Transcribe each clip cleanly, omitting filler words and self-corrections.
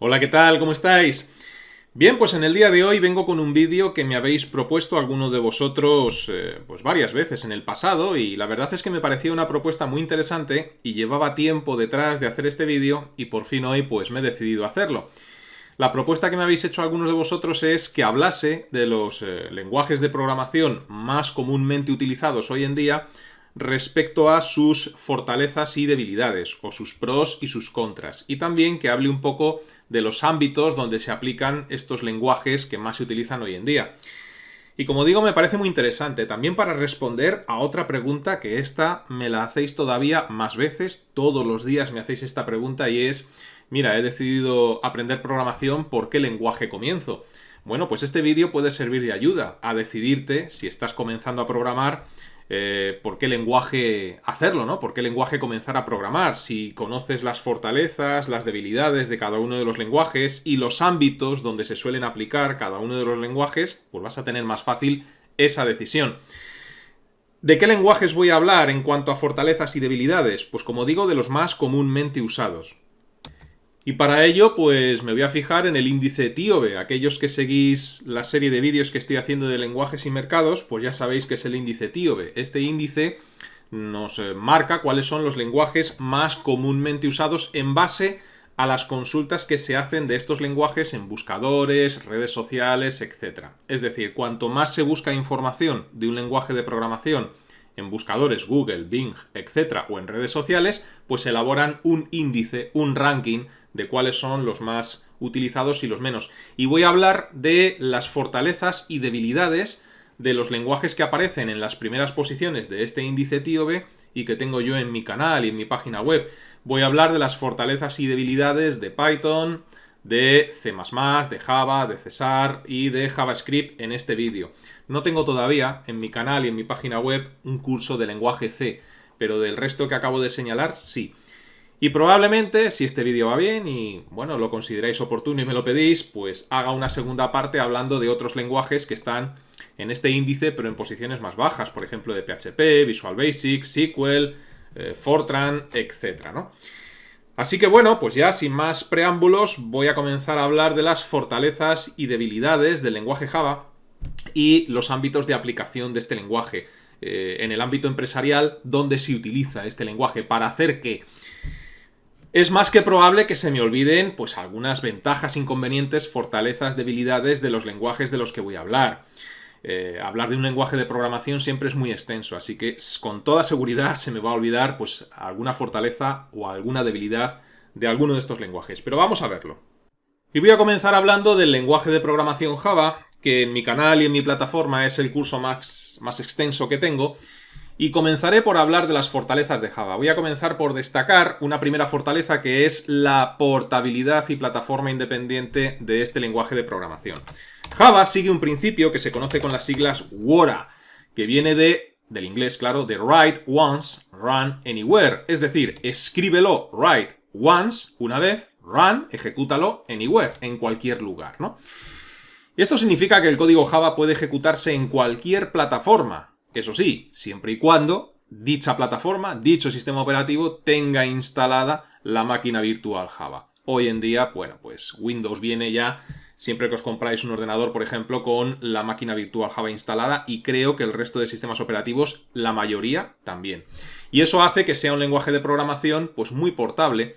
Hola, ¿qué tal? ¿Cómo estáis? Bien, pues en el día de hoy vengo con un vídeo que me habéis propuesto algunos de vosotros pues varias veces en el pasado y la verdad es que me parecía una propuesta muy interesante y llevaba tiempo detrás de hacer este vídeo y por fin hoy pues me he decidido a hacerlo. La propuesta que me habéis hecho algunos de vosotros es que hablase de los lenguajes de programación más comúnmente utilizados hoy en día respecto a sus fortalezas y debilidades, o sus pros y sus contras, y también que hable un poco de los ámbitos donde se aplican estos lenguajes que más se utilizan hoy en día. Y como digo, me parece muy interesante también para responder a otra pregunta que esta me la hacéis todavía más veces, todos los días me hacéis esta pregunta y es, mira, he decidido aprender programación, ¿por qué lenguaje comienzo? Bueno, pues este vídeo puede servir de ayuda a decidirte si estás comenzando a programar, por qué lenguaje hacerlo, ¿no? ¿Por qué lenguaje comenzar a programar? Si conoces las fortalezas, las debilidades de cada uno de los lenguajes y los ámbitos donde se suelen aplicar cada uno de los lenguajes, pues vas a tener más fácil esa decisión. ¿De qué lenguajes voy a hablar en cuanto a fortalezas y debilidades? Pues como digo, de los más comúnmente usados. Y para ello, pues me voy a fijar en el índice etíobe. Aquellos que seguís la serie de vídeos que estoy haciendo de lenguajes y mercados, pues ya sabéis que es el índice etíobe. Este índice nos marca cuáles son los lenguajes más comúnmente usados en base a las consultas que se hacen de estos lenguajes en buscadores, redes sociales, etc. Es decir, cuanto más se busca información de un lenguaje de programación en buscadores Google, Bing, etc. o en redes sociales, pues elaboran un índice, un ranking de cuáles son los más utilizados y los menos. Y voy a hablar de las fortalezas y debilidades de los lenguajes que aparecen en las primeras posiciones de este índice etíobe y que tengo yo en mi canal y en mi página web. Voy a hablar de las fortalezas y debilidades de Python, de C++, de Java, de César y de JavaScript en este vídeo. No tengo todavía en mi canal y en mi página web un curso de lenguaje C, pero del resto que acabo de señalar, sí. Y probablemente, si este vídeo va bien y, bueno, lo consideráis oportuno y me lo pedís, pues haga una segunda parte hablando de otros lenguajes que están en este índice, pero en posiciones más bajas, por ejemplo, de PHP, Visual Basic, SQL, Fortran, etc., ¿no? Así que bueno, pues ya sin más preámbulos voy a comenzar a hablar de las fortalezas y debilidades del lenguaje Java y los ámbitos de aplicación de este lenguaje. En el ámbito empresarial, ¿dónde se utiliza este lenguaje? ¿Para hacer qué? Es más que probable que se me olviden pues algunas ventajas, inconvenientes, fortalezas, debilidades de los lenguajes de los que voy a hablar. Hablar de un lenguaje de programación siempre es muy extenso, así que con toda seguridad se me va a olvidar pues alguna fortaleza o alguna debilidad de alguno de estos lenguajes. Pero vamos a verlo. Y voy a comenzar hablando del lenguaje de programación Java, que en mi canal y en mi plataforma es el curso más extenso que tengo. Y comenzaré por hablar de las fortalezas de Java. Voy a comenzar por destacar una primera fortaleza que es la portabilidad y plataforma independiente de este lenguaje de programación. Java sigue un principio que se conoce con las siglas WORA, que viene del inglés, claro, de Write Once, Run Anywhere. Es decir, escríbelo, write once, una vez, run, ejecútalo, anywhere, en cualquier lugar, ¿no? Y esto significa que el código Java puede ejecutarse en cualquier plataforma. Eso sí, siempre y cuando dicha plataforma, dicho sistema operativo, tenga instalada la máquina virtual Java. Hoy en día, bueno, pues Windows viene ya, siempre que os compráis un ordenador, por ejemplo, con la máquina virtual Java instalada y creo que el resto de sistemas operativos, la mayoría, también. Y eso hace que sea un lenguaje de programación pues muy portable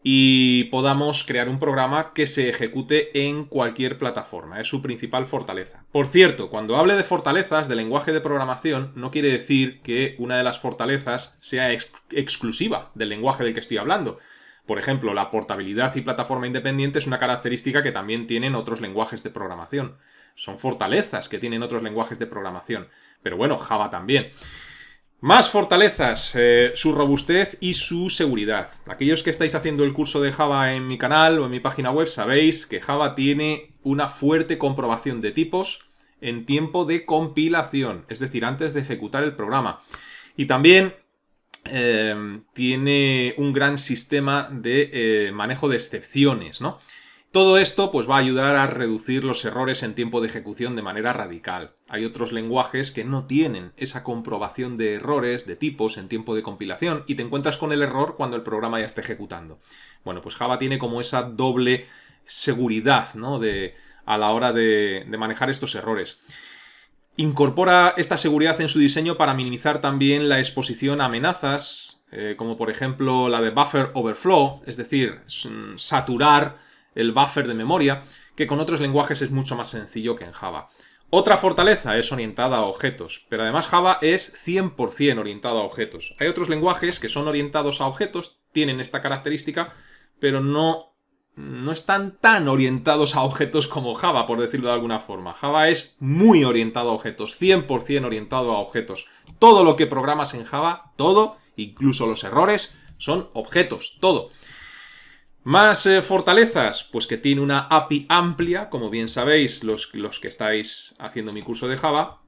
y podamos crear un programa que se ejecute en cualquier plataforma. Es su principal fortaleza. Por cierto, cuando hable de fortalezas de lenguaje de programación, no quiere decir que una de las fortalezas sea exclusiva del lenguaje del que estoy hablando. Por ejemplo, la portabilidad y plataforma independiente es una característica que también tienen otros lenguajes de programación. Son fortalezas que tienen otros lenguajes de programación. Pero bueno, Java también. Más fortalezas, su robustez y su seguridad. Aquellos que estáis haciendo el curso de Java en mi canal o en mi página web sabéis que Java tiene una fuerte comprobación de tipos en tiempo de compilación, es decir, antes de ejecutar el programa. Y también tiene un gran sistema de manejo de excepciones, ¿no? Todo esto pues va a ayudar a reducir los errores en tiempo de ejecución de manera radical. Hay otros lenguajes que no tienen esa comprobación de errores, de tipos en tiempo de compilación y te encuentras con el error cuando el programa ya está ejecutando. Bueno, pues Java tiene como esa doble seguridad, ¿no? A la hora de manejar estos errores. Incorpora esta seguridad en su diseño para minimizar también la exposición a amenazas, como por ejemplo la de buffer overflow, es decir, saturar el buffer de memoria, que con otros lenguajes es mucho más sencillo que en Java. Otra fortaleza es orientada a objetos, pero además Java es 100% orientado a objetos. Hay otros lenguajes que son orientados a objetos, tienen esta característica, pero no están tan orientados a objetos como Java, por decirlo de alguna forma. Java es muy orientado a objetos, 100% orientado a objetos. Todo lo que programas en Java, todo, incluso los errores, son objetos, todo. Más fortalezas, pues que tiene una API amplia, como bien sabéis los que estáis haciendo mi curso de Java,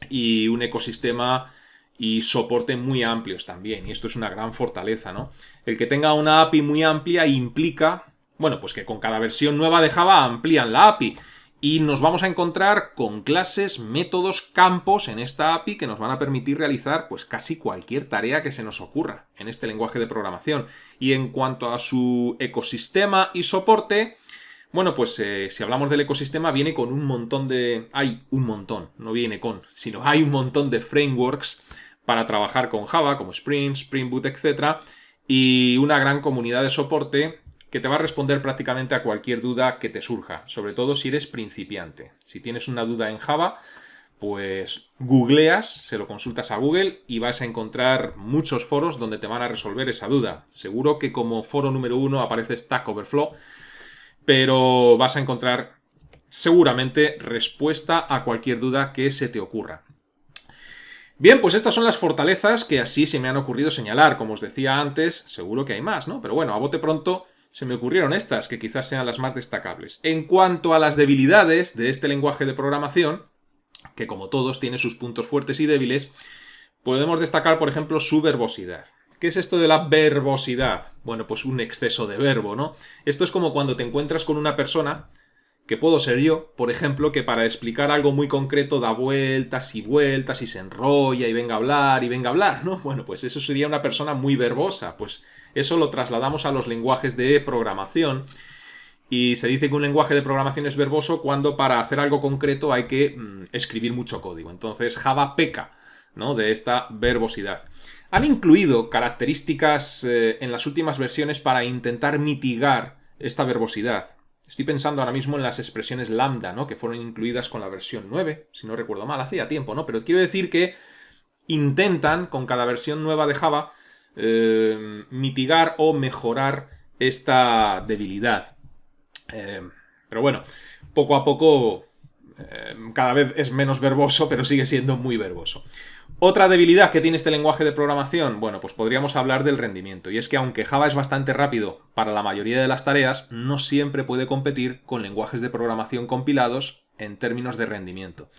y un ecosistema y soporte muy amplios también, y esto es una gran fortaleza, ¿no? El que tenga una API muy amplia implica, bueno, pues que con cada versión nueva de Java amplían la API, y nos vamos a encontrar con clases, métodos, campos en esta API que nos van a permitir realizar pues casi cualquier tarea que se nos ocurra en este lenguaje de programación. Y en cuanto a su ecosistema y soporte, bueno, pues si hablamos del ecosistema viene con un montón de... Hay un montón, no viene con, sino hay un montón de frameworks para trabajar con Java, como Spring, Spring Boot, etc. Y una gran comunidad de soporte que te va a responder prácticamente a cualquier duda que te surja, sobre todo si eres principiante. Si tienes una duda en Java, pues googleas, se lo consultas a Google y vas a encontrar muchos foros donde te van a resolver esa duda. Seguro que como foro número 1 aparece Stack Overflow, pero vas a encontrar seguramente respuesta a cualquier duda que se te ocurra. Bien, pues estas son las fortalezas que así se me han ocurrido señalar. Como os decía antes, seguro que hay más, ¿no? Pero bueno, a bote pronto se me ocurrieron estas, que quizás sean las más destacables. En cuanto a las debilidades de este lenguaje de programación, que como todos tiene sus puntos fuertes y débiles, podemos destacar, por ejemplo, su verbosidad. ¿Qué es esto de la verbosidad? Bueno, pues un exceso de verbo, ¿no? Esto es como cuando te encuentras con una persona, que puedo ser yo, por ejemplo, que para explicar algo muy concreto da vueltas y vueltas y se enrolla y venga a hablar, ¿no? Bueno, pues eso sería una persona muy verbosa, pues eso lo trasladamos a los lenguajes de programación y se dice que un lenguaje de programación es verboso cuando para hacer algo concreto hay que escribir mucho código. Entonces Java peca, ¿no?, de esta verbosidad. Han incluido características en las últimas versiones para intentar mitigar esta verbosidad. Estoy pensando ahora mismo en las expresiones lambda, ¿no?, que fueron incluidas con la versión 9, si no recuerdo mal, hacía tiempo, ¿no? Pero quiero decir que intentan, con cada versión nueva de Java, mitigar o mejorar esta debilidad. Pero bueno, poco a poco cada vez es menos verboso, pero sigue siendo muy verboso. Otra debilidad que tiene este lenguaje de programación, bueno, pues podríamos hablar del rendimiento. Y es que aunque Java es bastante rápido para la mayoría de las tareas, no siempre puede competir con lenguajes de programación compilados en términos de rendimiento.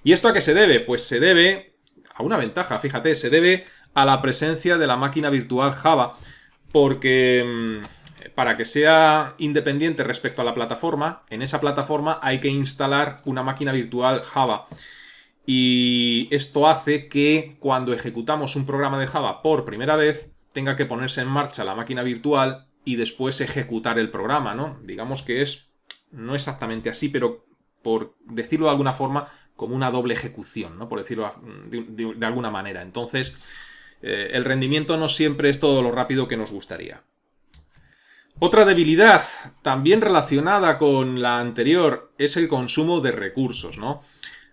¿Y esto a qué se debe? Pues se debe a una ventaja, fíjate, se debe a la presencia de la máquina virtual Java, porque para que sea independiente respecto a la plataforma, en esa plataforma hay que instalar una máquina virtual Java. Y esto hace que cuando ejecutamos un programa de Java por primera vez, tenga que ponerse en marcha la máquina virtual y después ejecutar el programa, ¿no? Digamos que es, no exactamente así, pero por decirlo de alguna forma, como una doble ejecución, ¿no?, por decirlo de alguna manera. Entonces, el rendimiento no siempre es todo lo rápido que nos gustaría. Otra debilidad, también relacionada con la anterior, es el consumo de recursos, ¿no?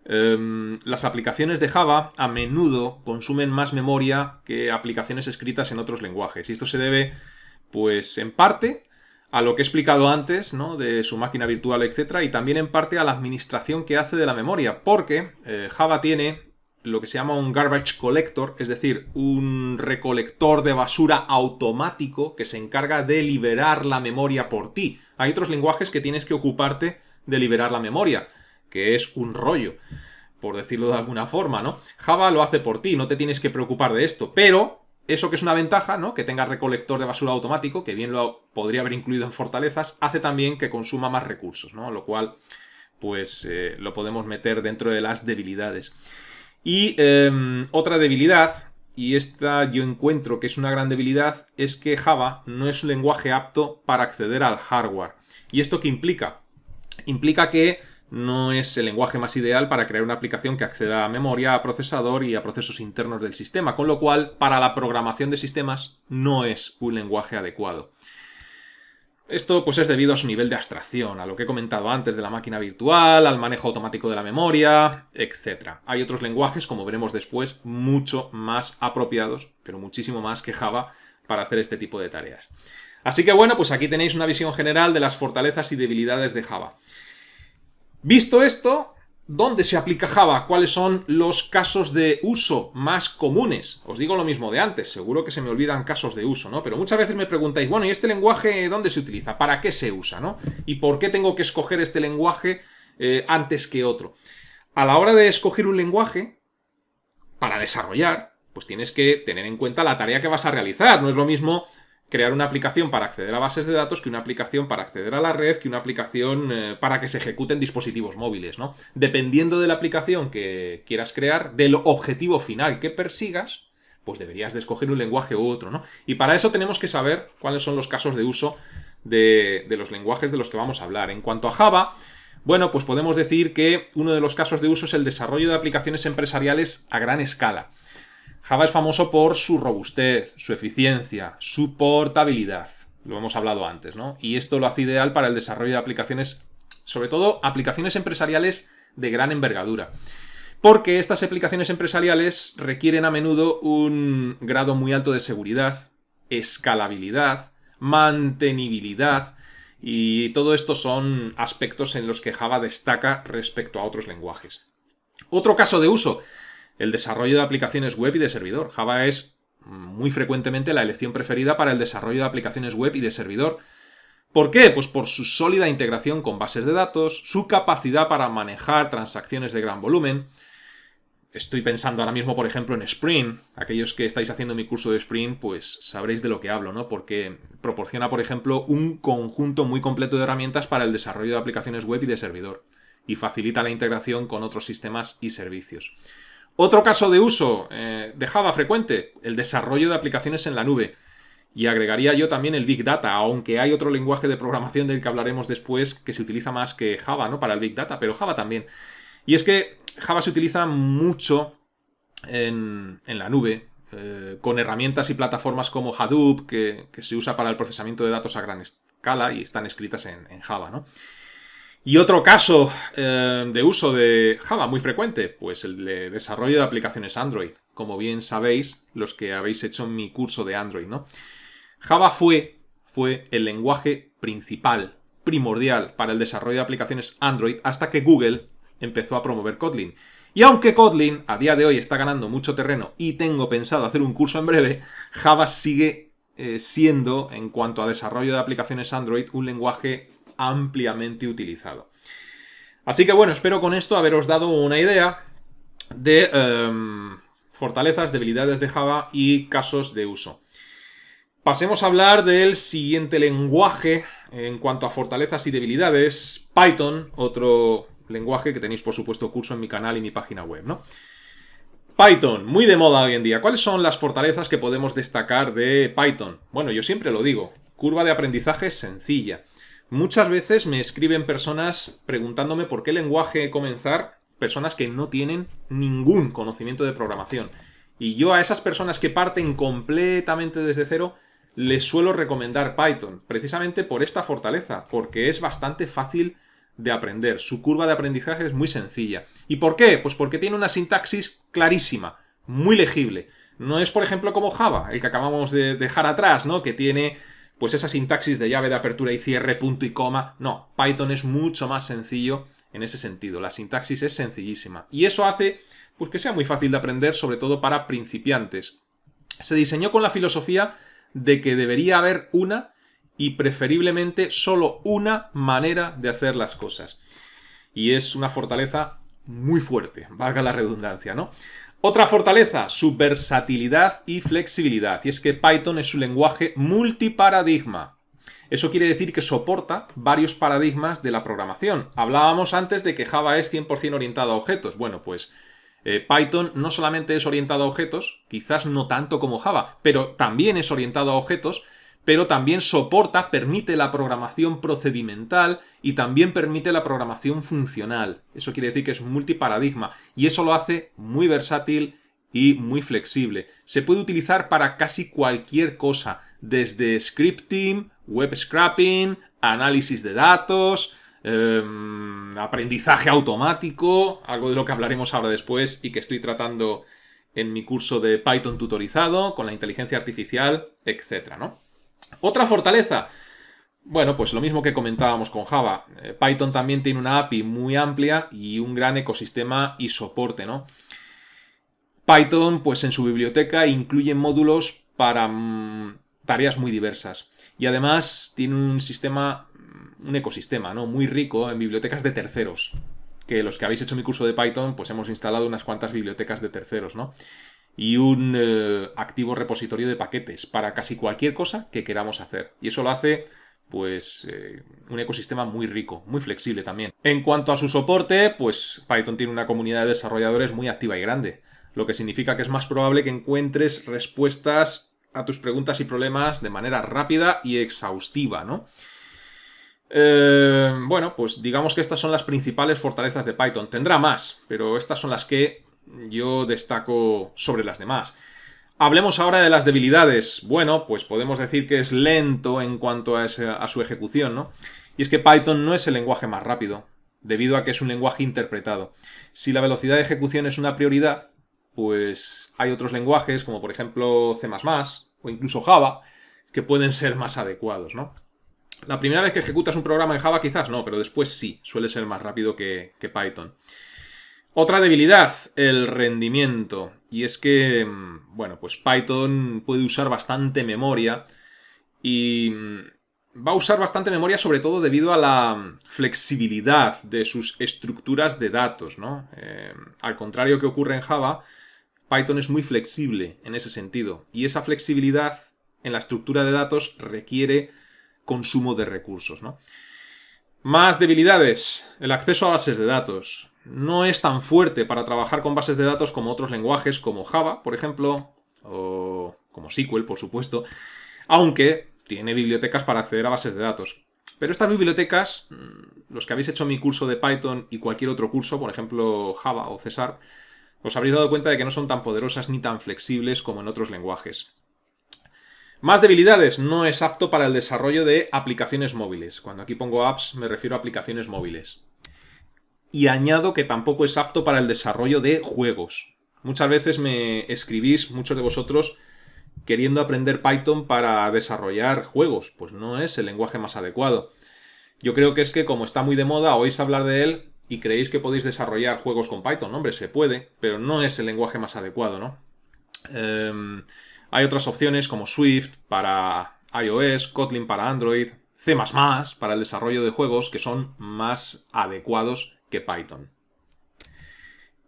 Las aplicaciones de Java a menudo consumen más memoria que aplicaciones escritas en otros lenguajes. Y esto se debe, pues, en parte a lo que he explicado antes, ¿no?, de su máquina virtual, etc. Y también en parte a la administración que hace de la memoria, porque Java tiene lo que se llama un garbage collector, es decir, un recolector de basura automático que se encarga de liberar la memoria por ti. Hay otros lenguajes que tienes que ocuparte de liberar la memoria, que es un rollo, por decirlo de alguna forma, ¿no? Java lo hace por ti, no te tienes que preocupar de esto, pero eso, que es una ventaja, ¿no?, que tenga recolector de basura automático, que bien lo podría haber incluido en fortalezas, hace también que consuma más recursos, ¿no? Lo cual, pues, lo podemos meter dentro de las debilidades. Y otra debilidad y esta yo encuentro que es una gran debilidad, es que Java no es un lenguaje apto para acceder al hardware. ¿Y esto qué implica? Implica que no es el lenguaje más ideal para crear una aplicación que acceda a memoria, a procesador y a procesos internos del sistema, con lo cual, para la programación de sistemas no es un lenguaje adecuado. Esto pues es debido a su nivel de abstracción, a lo que he comentado antes de la máquina virtual, al manejo automático de la memoria, etc. Hay otros lenguajes, como veremos después, mucho más apropiados, pero muchísimo más que Java, para hacer este tipo de tareas. Así que bueno, pues aquí tenéis una visión general de las fortalezas y debilidades de Java. Visto esto, ¿dónde se aplica Java? ¿Cuáles son los casos de uso más comunes? Os digo lo mismo de antes, seguro que se me olvidan casos de uso, ¿no? Pero muchas veces me preguntáis, bueno, ¿y este lenguaje dónde se utiliza? ¿Para qué se usa, no? ¿Y por qué tengo que escoger este lenguaje antes que otro? A la hora de escoger un lenguaje para desarrollar, pues tienes que tener en cuenta la tarea que vas a realizar. No es lo mismo crear una aplicación para acceder a bases de datos que una aplicación para acceder a la red, que una aplicación para que se ejecuten dispositivos móviles, ¿no? Dependiendo de la aplicación que quieras crear, del objetivo final que persigas, pues deberías de escoger un lenguaje u otro, ¿no? Y para eso tenemos que saber cuáles son los casos de uso de los lenguajes de los que vamos a hablar. En cuanto a Java, bueno, pues podemos decir que uno de los casos de uso es el desarrollo de aplicaciones empresariales a gran escala. Java es famoso por su robustez, su eficiencia, su portabilidad. Lo hemos hablado antes, ¿no? Y esto lo hace ideal para el desarrollo de aplicaciones, sobre todo aplicaciones empresariales de gran envergadura. Porque estas aplicaciones empresariales requieren a menudo un grado muy alto de seguridad, escalabilidad, mantenibilidad, y todo esto son aspectos en los que Java destaca respecto a otros lenguajes. Otro caso de uso: el desarrollo de aplicaciones web y de servidor. Java es muy frecuentemente la elección preferida para el desarrollo de aplicaciones web y de servidor. ¿Por qué? Pues por su sólida integración con bases de datos, su capacidad para manejar transacciones de gran volumen. Estoy pensando ahora mismo, por ejemplo, en Spring. Aquellos que estáis haciendo mi curso de Spring, pues sabréis de lo que hablo, ¿no? Porque proporciona, por ejemplo, un conjunto muy completo de herramientas para el desarrollo de aplicaciones web y de servidor, y facilita la integración con otros sistemas y servicios. Otro caso de uso de Java frecuente: el desarrollo de aplicaciones en la nube. Y agregaría yo también el Big Data, aunque hay otro lenguaje de programación del que hablaremos después que se utiliza más que Java, ¿no? Para el Big Data, pero Java también. Y es que Java se utiliza mucho en la nube, con herramientas y plataformas como Hadoop, que se usa para el procesamiento de datos a gran escala y están escritas en Java, ¿no? Y otro caso de uso de Java muy frecuente, pues el de desarrollo de aplicaciones Android. Como bien sabéis, los que habéis hecho mi curso de Android, ¿no? Java fue el lenguaje principal, primordial para el desarrollo de aplicaciones Android hasta que Google empezó a promover Kotlin. Y aunque Kotlin a día de hoy está ganando mucho terreno y tengo pensado hacer un curso en breve, Java sigue siendo, en cuanto a desarrollo de aplicaciones Android, un lenguaje ampliamente utilizado. Así que bueno, espero con esto haberos dado una idea de fortalezas, debilidades de Java y casos de uso. Pasemos a hablar del siguiente lenguaje en cuanto a fortalezas y debilidades: Python, otro lenguaje que tenéis por supuesto curso en mi canal y mi página web, ¿no? Python, muy de moda hoy en día. ¿Cuáles son las fortalezas que podemos destacar de Python? Bueno, yo siempre lo digo, curva de aprendizaje sencilla. Muchas veces me escriben personas preguntándome por qué lenguaje comenzar, personas que no tienen ningún conocimiento de programación. Y yo a esas personas que parten completamente desde cero, les suelo recomendar Python, precisamente por esta fortaleza, porque es bastante fácil de aprender. Su curva de aprendizaje es muy sencilla. ¿Y por qué? Pues porque tiene una sintaxis clarísima, muy legible. No es, por ejemplo, como Java, el que acabamos de dejar atrás, ¿no? Que tiene pues esa sintaxis de llave de apertura y cierre, punto y coma. No, Python es mucho más sencillo en ese sentido. La sintaxis es sencillísima. Y eso hace pues que sea muy fácil de aprender, sobre todo para principiantes. Se diseñó con la filosofía de que debería haber una y preferiblemente solo una manera de hacer las cosas. Y es una fortaleza muy fuerte, valga la redundancia, ¿no? Otra fortaleza, su versatilidad y flexibilidad. Y es que Python es un lenguaje multiparadigma. Eso quiere decir que soporta varios paradigmas de la programación. Hablábamos antes de que Java es 100% orientado a objetos. Bueno, pues Python no solamente es orientado a objetos, quizás no tanto como Java, pero también es orientado a objetos, pero también soporta, permite la programación procedimental y también permite la programación funcional. Eso quiere decir que es multiparadigma y eso lo hace muy versátil y muy flexible. Se puede utilizar para casi cualquier cosa, desde scripting, web scraping, análisis de datos, aprendizaje automático, algo de lo que hablaremos ahora después y que estoy tratando en mi curso de Python tutorizado con la inteligencia artificial, etc., ¿no? Otra fortaleza, bueno, pues lo mismo que comentábamos con Java. Python también tiene una API muy amplia y un gran ecosistema y soporte, ¿no? Python, pues en su biblioteca incluye módulos para tareas muy diversas. Y además tiene un ecosistema, ¿no? Muy rico en bibliotecas de terceros. Que los que habéis hecho mi curso de Python, pues hemos instalado unas cuantas bibliotecas de terceros, ¿no? Y un activo repositorio de paquetes para casi cualquier cosa que queramos hacer. Y eso lo hace, pues, un ecosistema muy rico, muy flexible también. En cuanto a su soporte, pues Python tiene una comunidad de desarrolladores muy activa y grande, lo que significa que es más probable que encuentres respuestas a tus preguntas y problemas de manera rápida y exhaustiva, ¿no? Bueno, pues digamos que estas son las principales fortalezas de Python. Tendrá más, pero estas son las que yo destaco sobre las demás. Hablemos ahora de las debilidades. Bueno, pues podemos decir que es lento en cuanto a su ejecución, ¿no? Y es que Python no es el lenguaje más rápido, debido a que es un lenguaje interpretado. Si la velocidad de ejecución es una prioridad, pues hay otros lenguajes, como por ejemplo C++ o incluso Java, que pueden ser más adecuados, ¿no? La primera vez que ejecutas un programa en Java quizás no, pero después sí, suele ser más rápido que Python. Otra debilidad, el rendimiento. Y es que, bueno, pues Python puede usar bastante memoria y va a usar bastante memoria sobre todo debido a la flexibilidad de sus estructuras de datos, ¿no? Al contrario que ocurre en Java, Python es muy flexible en ese sentido. Y esa flexibilidad en la estructura de datos requiere consumo de recursos, ¿no? Más debilidades. El acceso a bases de datos. No es tan fuerte para trabajar con bases de datos como otros lenguajes, como Java, por ejemplo, o como SQL, por supuesto, aunque tiene bibliotecas para acceder a bases de datos. Pero estas bibliotecas, los que habéis hecho mi curso de Python y cualquier otro curso, por ejemplo Java o C#, os habréis dado cuenta de que no son tan poderosas ni tan flexibles como en otros lenguajes. Más debilidades, no es apto para el desarrollo de aplicaciones móviles. Cuando aquí pongo apps me refiero a aplicaciones móviles. Y añado que tampoco es apto para el desarrollo de juegos. Muchas veces me escribís, muchos de vosotros, queriendo aprender Python para desarrollar juegos. Pues no es el lenguaje más adecuado. Yo creo que es que como está muy de moda, oís hablar de él y creéis que podéis desarrollar juegos con Python. Hombre, se puede, pero no es el lenguaje más adecuado, ¿no? Hay otras opciones como Swift para iOS, Kotlin para Android, C++ para el desarrollo de juegos que son más adecuados que Python.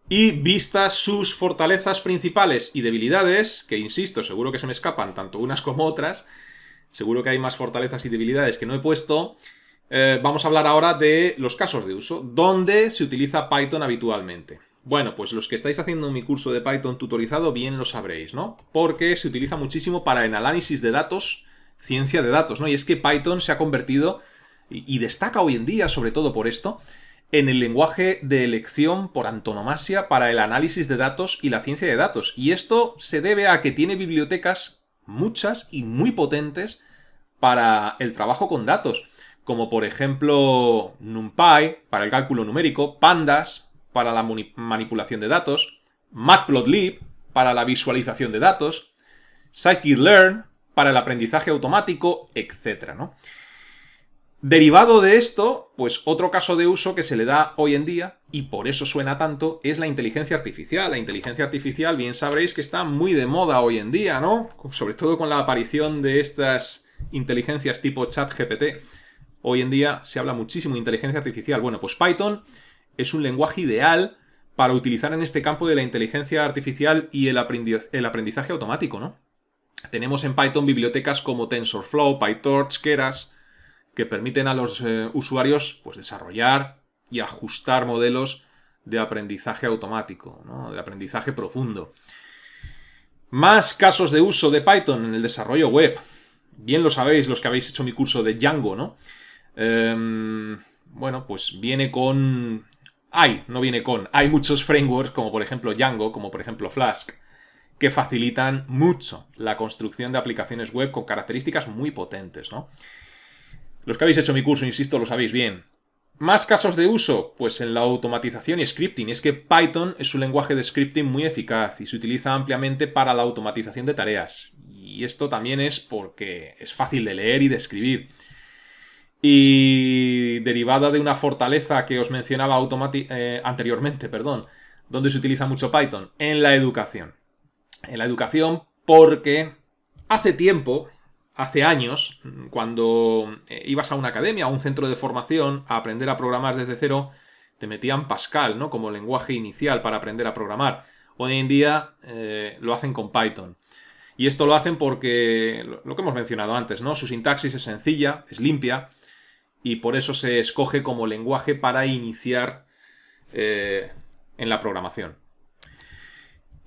Y vistas sus fortalezas principales y debilidades, que insisto, seguro que se me escapan tanto unas como otras, seguro que hay más fortalezas y debilidades que no he puesto, vamos a hablar ahora de los casos de uso, donde se utiliza Python habitualmente. Bueno, pues los que estáis haciendo mi curso de Python tutorizado bien lo sabréis, ¿no? Porque se utiliza muchísimo para el análisis de datos, ciencia de datos, ¿no? Y es que Python se ha convertido, y destaca hoy en día sobre todo por esto, en el lenguaje de elección por antonomasia para el análisis de datos y la ciencia de datos. Y esto se debe a que tiene bibliotecas, muchas y muy potentes, para el trabajo con datos. Como por ejemplo NumPy para el cálculo numérico, Pandas para la manipulación de datos, Matplotlib para la visualización de datos, Scikit-learn para el aprendizaje automático, etc., ¿no? Derivado de esto, pues otro caso de uso que se le da hoy en día, y por eso suena tanto, es la inteligencia artificial. La inteligencia artificial, bien sabréis que está muy de moda hoy en día, ¿no? Sobre todo con la aparición de estas inteligencias tipo ChatGPT. Hoy en día se habla muchísimo de inteligencia artificial. Bueno, pues Python es un lenguaje ideal para utilizar en este campo de la inteligencia artificial y el aprendizaje automático, ¿no? Tenemos en Python bibliotecas como TensorFlow, PyTorch, Keras, que permiten a los usuarios pues, desarrollar y ajustar modelos de aprendizaje automático, ¿no? De aprendizaje profundo. Más casos de uso de Python en el desarrollo web. Bien lo sabéis los que habéis hecho mi curso de Django, ¿no? Bueno, pues viene con... Hay muchos frameworks, como por ejemplo Django, como por ejemplo Flask, que facilitan mucho la construcción de aplicaciones web con características muy potentes, ¿no? Los que habéis hecho mi curso, insisto, lo sabéis bien. ¿Más casos de uso? Pues en la automatización y scripting. Es que Python es un lenguaje de scripting muy eficaz y se utiliza ampliamente para la automatización de tareas. Y esto también es porque es fácil de leer y de escribir. Y derivada de una fortaleza que os mencionaba anteriormente, donde se utiliza mucho Python, en la educación. En la educación porque hace años, cuando ibas a una academia, a un centro de formación, a aprender a programar desde cero, te metían Pascal, ¿no? Como lenguaje inicial para aprender a programar. Hoy en día lo hacen con Python. Y esto lo hacen porque, lo que hemos mencionado antes, ¿no? Su sintaxis es sencilla, es limpia, y por eso se escoge como lenguaje para iniciar en la programación.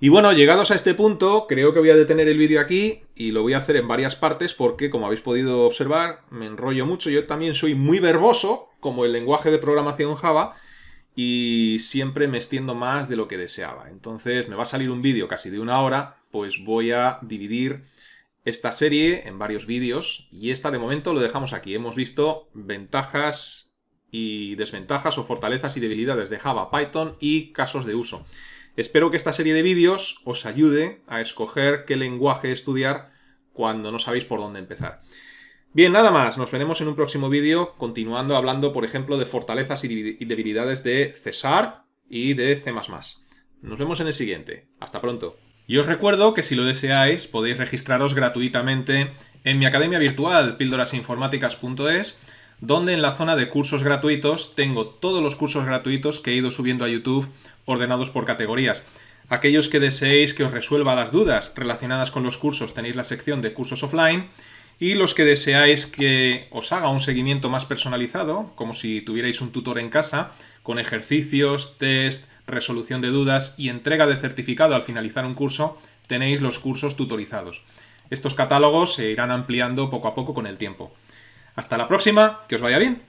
Y bueno, llegados a este punto, creo que voy a detener el vídeo aquí y lo voy a hacer en varias partes porque, como habéis podido observar, me enrollo mucho. Yo también soy muy verboso, como el lenguaje de programación Java, y siempre me extiendo más de lo que deseaba. Entonces me va a salir un vídeo casi de 1 hora, pues voy a dividir esta serie en varios vídeos y esta de momento lo dejamos aquí. Hemos visto ventajas y desventajas o fortalezas y debilidades de Java, Python y casos de uso. Espero que esta serie de vídeos os ayude a escoger qué lenguaje estudiar cuando no sabéis por dónde empezar. Bien, nada más. Nos veremos en un próximo vídeo continuando hablando, por ejemplo, de fortalezas y debilidades de C# y de C++. Nos vemos en el siguiente. Hasta pronto. Y os recuerdo que si lo deseáis podéis registraros gratuitamente en mi academia virtual píldorasinformáticas.es, donde en la zona de cursos gratuitos tengo todos los cursos gratuitos que he ido subiendo a YouTube ordenados por categorías. Aquellos que deseéis que os resuelva las dudas relacionadas con los cursos tenéis la sección de cursos offline, y los que deseáis que os haga un seguimiento más personalizado, como si tuvierais un tutor en casa, con ejercicios, test, resolución de dudas y entrega de certificado al finalizar un curso, tenéis los cursos tutorizados. Estos catálogos se irán ampliando poco a poco con el tiempo. Hasta la próxima, que os vaya bien.